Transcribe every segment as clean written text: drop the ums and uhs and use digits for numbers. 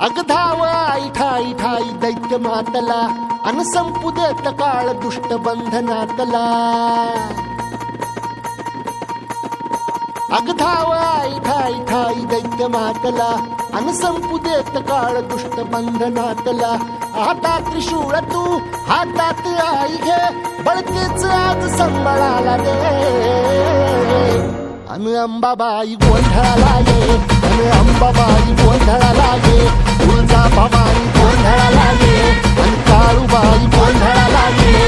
अग धाव आई ठाई ठाई दैत्य मातला अन संपू देत काळ दुष्ट बंधनातला। अग धाव आई ठाई ठाई दैत्य मातला अन संपू देत काळ दुष्ट बंधनातला। आता त्रिशूळ तू हातात आई घे बळतेच आज संबळाला दे। अन अंबाबाई गोंधळाला ये अन अंबाबाई गोंधळाला ये तुळजा भवानी गोंधळाला ये अन काळूबाई गोंधळाला ये।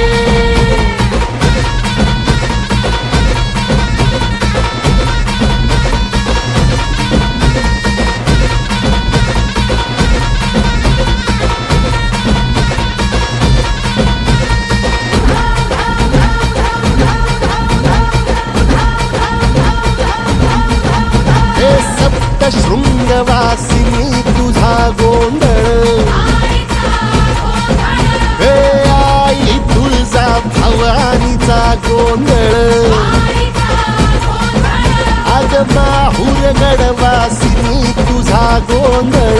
शृंगवासिनी तुझा गोंधळ हे आई तुळजा भवानीचा गोंधळ। अग माहुर गडवासिनी तुझा गोंधळ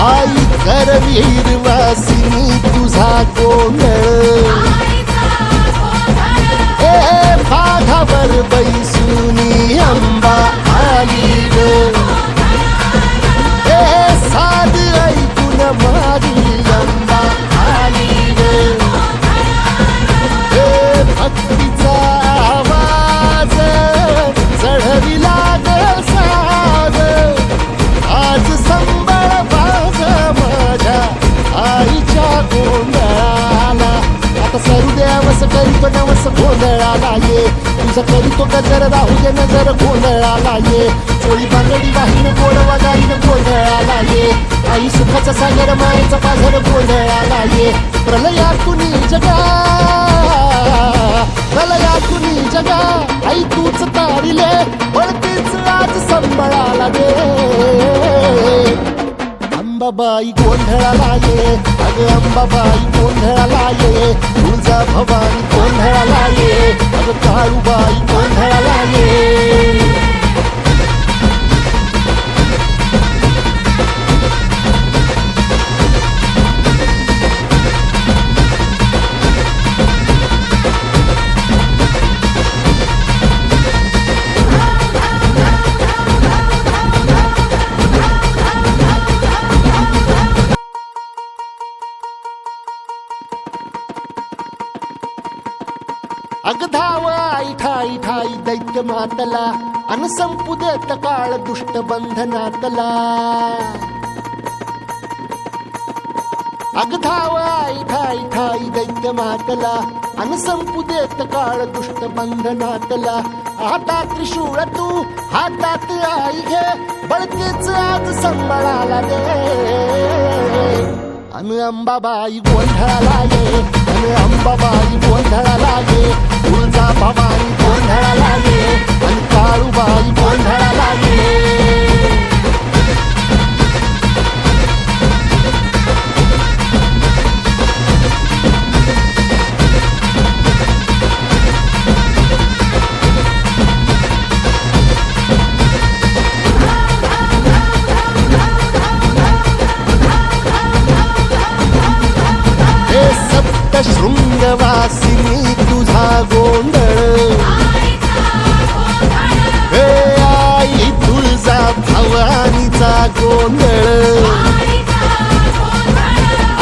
आई करवीर वासिनी तुझा गोंधळ। ए बाघावर बैसुनी अंबा आली ग ए साध ऐकून माझी अंबा आली ग। ए भक्तीचा आवाज चढविला ग साज आज संबळ बाज माझ्या आईच्या गोंधळाला। आता सरुदेवस करीतो नवस गोंधळाला ये तुझं करीतो गजर राहू दे नजर गोंधळाला ये। चोळी बांगडी वाहीन गोड वगारीन गोंधळाला ये आई सुखाचा सागर मायेचा पाझर गोंधळाला ये। प्रलयातुनी जगा प्रलयातुनी जगा आई तूच तारिले वळतीच आज संबळाला दे। अंबाबाई गोंधळाला ये अग अंबाबाई गोंधळाला ये तुळजा भवानी गोंधळाला ये अग काळूबाई गोंधळाला ये। अग धाव आई ठाई ठाई दैत्य मातला अन संपू देत काळ दुष्ट बंधनातला। अग धाव आई ठाई ठाई दैत्य मातला अन संपू देत काळ दुष्ट बंधनातला। आता त्रिशूळ तू हातात आई घे बळतेच आज संबळाला दे। अन अंबाबाई गोंधळाला ये अन अंबाबाई गोंधळाला ये तुळजा भवानी गोंधळाला ये अन काळूबाई गोंधळाला ये। शृंगवासिनी तुझा गोंधळ हे आई तुळजा भवानीचा गोंधळ।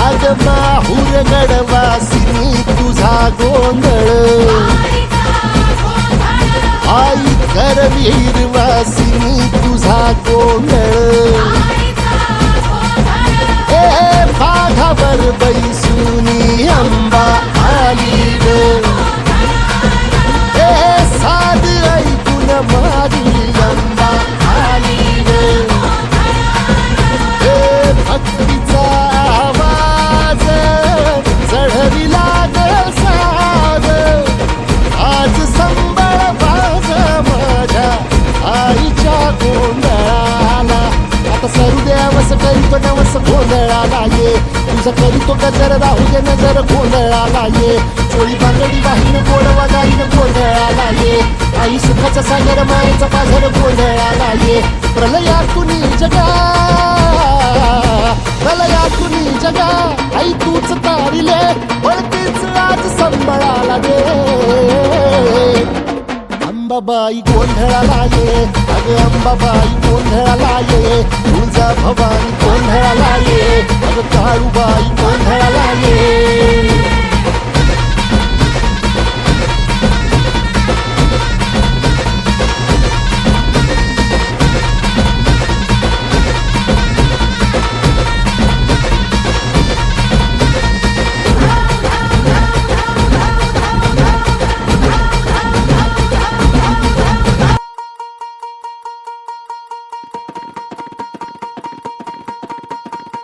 अग माहुर गडवासिनी तुझा गोंधळ आई करवीर वासिनी तुझा गोंधळ। ए बाघावर बैसुनी अंबा आली ग ए साध ऐकून माझी अंबा आली ग। ए भक्तीचा आवाज चढविला ग साज आज संबळ बाज माझ्या आईच्या गोंधळाला। आता सरुदेवस करीतो नवस गोंधळाला ये तुझं करीतो गजर राहू दे नजर गोंधळाला ये। चोळी बांगडी वाहीन गोड वगारीन गोंधळाला ये आई सुखाचा सागर मायेचा पाझर गोंधळाला ये। प्रलयातुनी जगा प्रलयातुनी जगा आई तूच तारिले वळतीच आज संबळाला दे अंबाबाई गोंधळाला ये अगं अंबाबाई गोंधळाला ये तुळजा भवानी गोंधळाला ये अगं काळूबाई गोंधळाला ये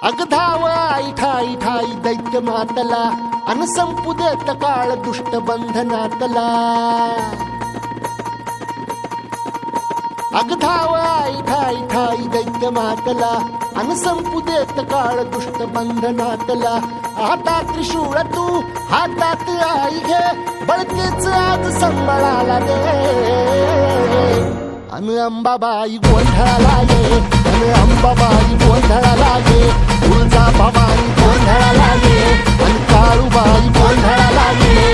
अग धाव आई ठाई ठाई दैत्य मातला अन संपू देत काळ दुष्ट बंधनातला अग धाव आई ठाई ठाई दैत्य मातला अन संपू देत काळ दुष्ट बंधनातला आता त्रिशूळ तू हातात आई घे बळकेच आज संबळाला दे अन अंबाबाई गोंधळाला ये अन अंबाबाई गोंधळाला ये तुळजा भवानी गोंधळाला ये अन काळूबाई गोंधळाला ये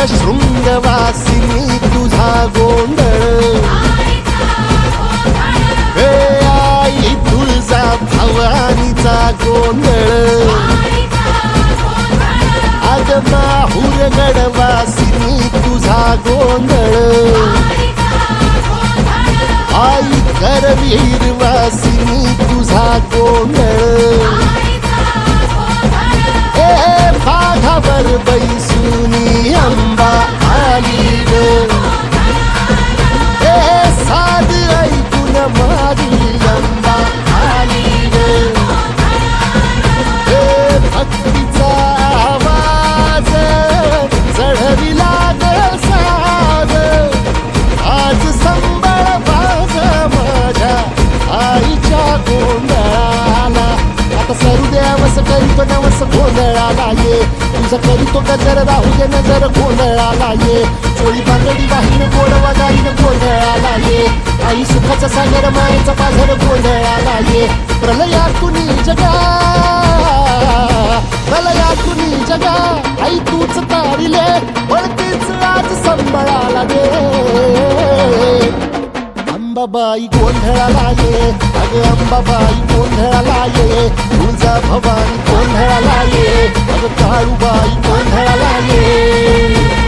शृंगवासिनी तुझा गोंधळ हे आई तुळजा भवानीचा गोंधळ अग माहूर गडवासिनी तुझा गोंधळ आई करवीर वासिनी तुझा गोंधळ ए बाघावर बैसुनी अंबा आली ग ए साध ऐकून माझी अंबा आली ग ए भक्तीचा आवाज चढविला ग साज आज संबळ बाज माझ्या आईच्या गोंधळाला आता सरू द्यावस करीतो नवस गोंधळाला ये तुझं करीतो गजर राहू दे नजर गोंधळाला ये चोळी बांगडी वाहीन गोडवा गाईन गोंधळाला ये आई सुखाचा सागर मायेचा पाझर गोंधळाला ये प्रलयातुनी जगा प्रलयातुनी जगा आई तूच तारिले वळतीच आज संबळाला दे अंबाबाई गोंधळाला ये अगं अंबाबाई गोंधळाला ये तुळजा भवानी गोंधळाला ये अगं काळूबाई गोंधळाला ये